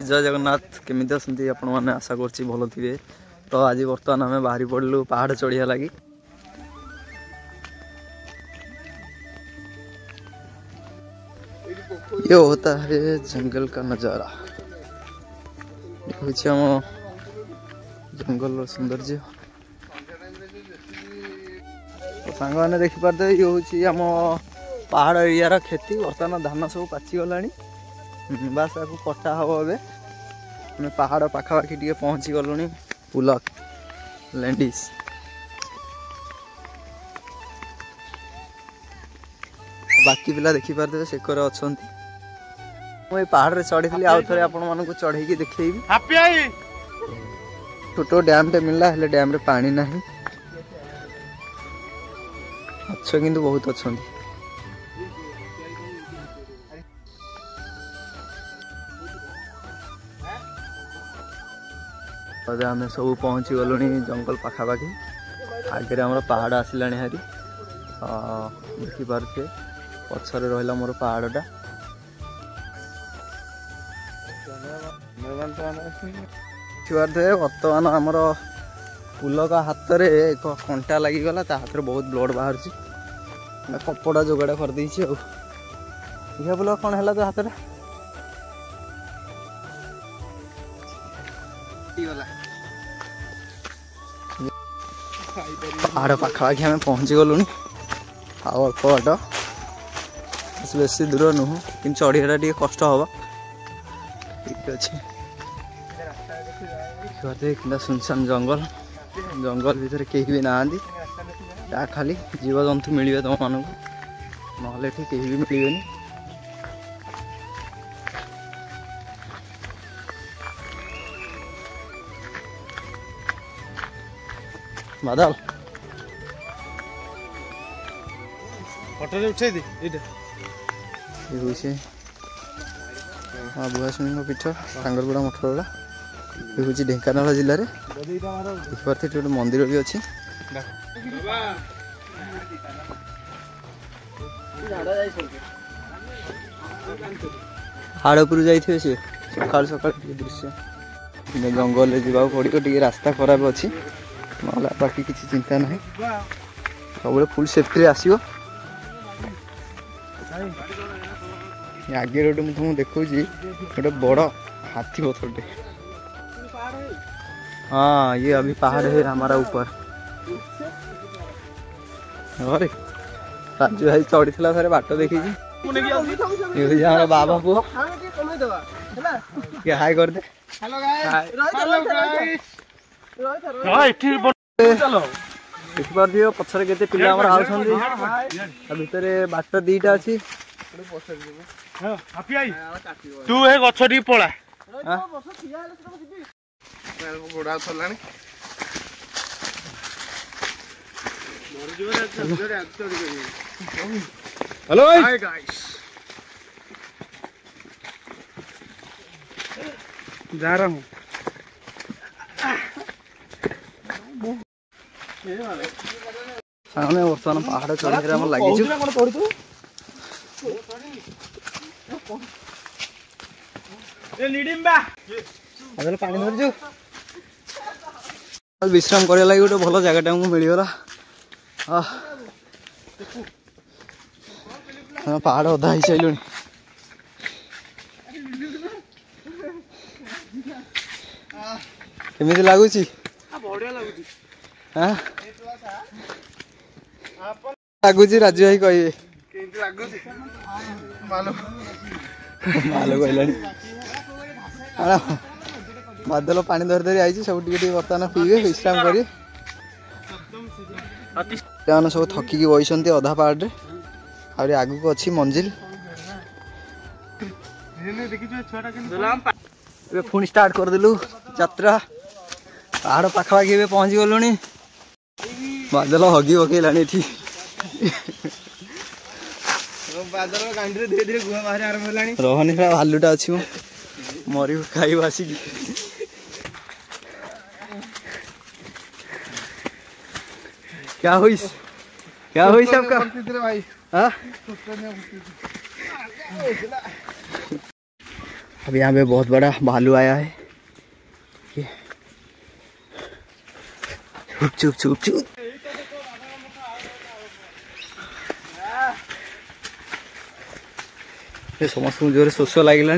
जय जगन्नाथ केमिति असंती आपण माने आशा करछि भलो थिबे। तो आज बर्तमान आम बाहरी पड़लु पहाड़ चढ़िया लगी। ये होता है जंगल का नजारा। ये हम जंगल सौंदर्य तो सांग मैंने देखिपारे ये हूँ आम पहाड़ एरिया खेती। बर्तमान धान सब पाची गला बास आपको कटा हम ए आम पहाड़ पाखापाखि टे पहुँची गलुनी पुलक लैंडिस। बाकी पिला देखिपारे सेकर अच्छा मुझे पहाड़ रे चढ़ी थी आउ थे आपण मानक चढ़े देखी छोट डैम टे मिलला हेले डैम रे पानी नहीं अच्छा किंतु बहुत अच्छा। आम सब पहुँची गलु जंगल पाखापाखि आगे आम पहाड़ आसला हारी देखिपे पछरे रहा मोर पहाड़टा। बर्तमान आमर पुलक हाथ में एक कंटा लगिगला हाथ में बहुत ब्लड बाहर कपड़ा जोगाड़ कर दी पुलक कौन है तो हाथ में पहाड़ पाखापाखि आम पहुँची गलु अल्प बाट बेसी दूर नुह कि चढ़िया टे कष्ट हवा ठीक अच्छे। सुनसान जंगल जंगल भितर कहीं भी ना खाली जीव जंतु मिले तुम मानक ना कहीं भी मिले। बादल फोटो उठे दी हाँ बुआशुणी पीठ टांगरगुड़ा मठगुड़ा ये हूँ ढेंकानाल जिले में देखिए गोटे मंदिर भी अच्छी। हाड़ उपर जाइए सी सका सका दृश्य जंगल जावा पड़ो टे रास्ता खराब अच्छी ना बाकी किसी चिंता ना सब फुल सेफ्टी आसो। आगे गोटे मुझे देखा गोटे बड़ हाथी पथरटे। हाँ ये अभी पहाड़ है हमारा ऊपर। अरे राजू भाई चढ़ी थी सारे बाट देखी हमारा बाबा पुओ हाय कर दे। देखिपारे पछरे केते पिला भितर बाट दीटा अच्छी तू हे गछ टी पळा गोड़ा चलानी हेलो हाय गाइस जा रहा हूँ सामने बर्तमान पहाड़ चढ़े लगी पानी धरजु विश्राम करने लगे गोटे भल जगह आमको मिलगला। पहाड़ अधा ही सारे केमी लगुच लगुच राजू भाई कहे मालो कहला बादल पानी धरी धरी आई सब बर्तमान पीबे विश्राम करें सब थकिकी बही अधा पहाड़ आगे आगू अच्छी मंजिल पुणी स्टार्ट करदेलु यात्रा पहाड़ पाखापाखि पहुँची गलुनी बादल हगी पकईला बादल गांडी धीरे धीरे गुहा बाहर आरंभ होलानी रहनी भालुटा अच्छी मरी खाई आसिक क्या हुई सबका भाई हाँ अब यहाँ पे बहुत बड़ा भालू आया है। ये चुप चुप चुप चुप। ये समस्त जोर शोष लगे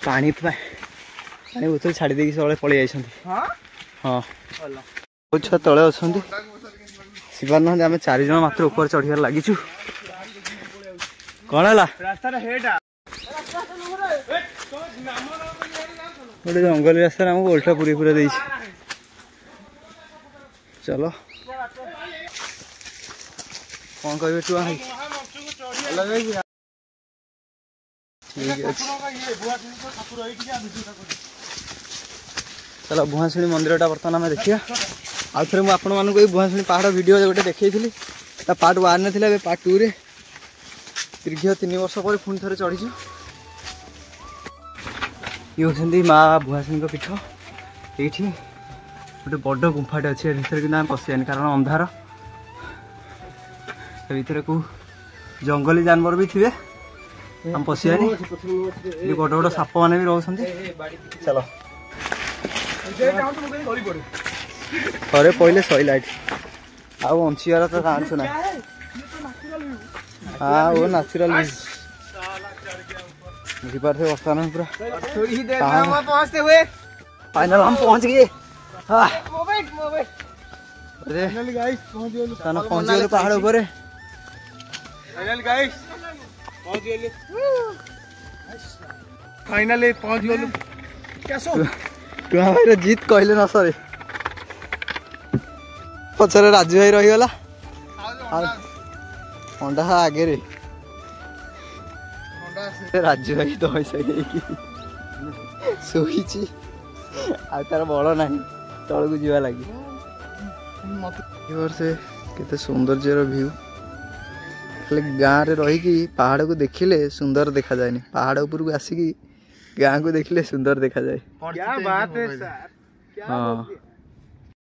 पानी पानी बोतल छाड़ी देकी सब पलि जाइए। हाँ बहुत छुआ तले अच्छा आसपार ना आम 4 जन मात्र ऊपर चढ़ार लगिचु। कौन है गोटे जंगल रास्ता आमको उल्टा पूरी पूरा दे। चलो कौन कहे टुआ भाई ठीक है। चलो भुआशुणी मंदिर बर्तमान आम देखिए। आउ थे मुझे आपण मानक भुआशुणी पहाड़ वीडियो गोटे देखी पार्ट 1 ने थिला पार्ट 2 रे दीर्घ 3 वर्ष पर पुणी थे चढ़ीचु। ये होती माँ भुआशुणी पीठ। ये गोटे बड़ गुंफाटे अच्छे भर कि पशियानी कारण अंधार भर को जंगली जानवर भी थे हम पशियानी। बड़ बड़ साप मैंने भी रोच। चलो थे पहले सैला आउ बंचार तो चांस ना। हाँ वो नाचुराल बुझीपारे बर्तमान पूरा फाइनल हम पहुंच गए। पहुंच गए पहाड़ ऊपर। फाइनली पहुंच गलु। टुआ भाई जीत कहले न सरे पचर राजू भाई रहीगला अंडा आगे रे राजू भाई दही सही शोई तार बड़ ना तल को जीवा लगी। से केते सौंदर्य भ्यू खाली गाँव रे रही पहाड़ को देखिले सुंदर देखा जाए। पहाड़ ऊपर को आसिकी गाँ को देखिले सुंदर देखा जाए। क्या बात है सर। हाँ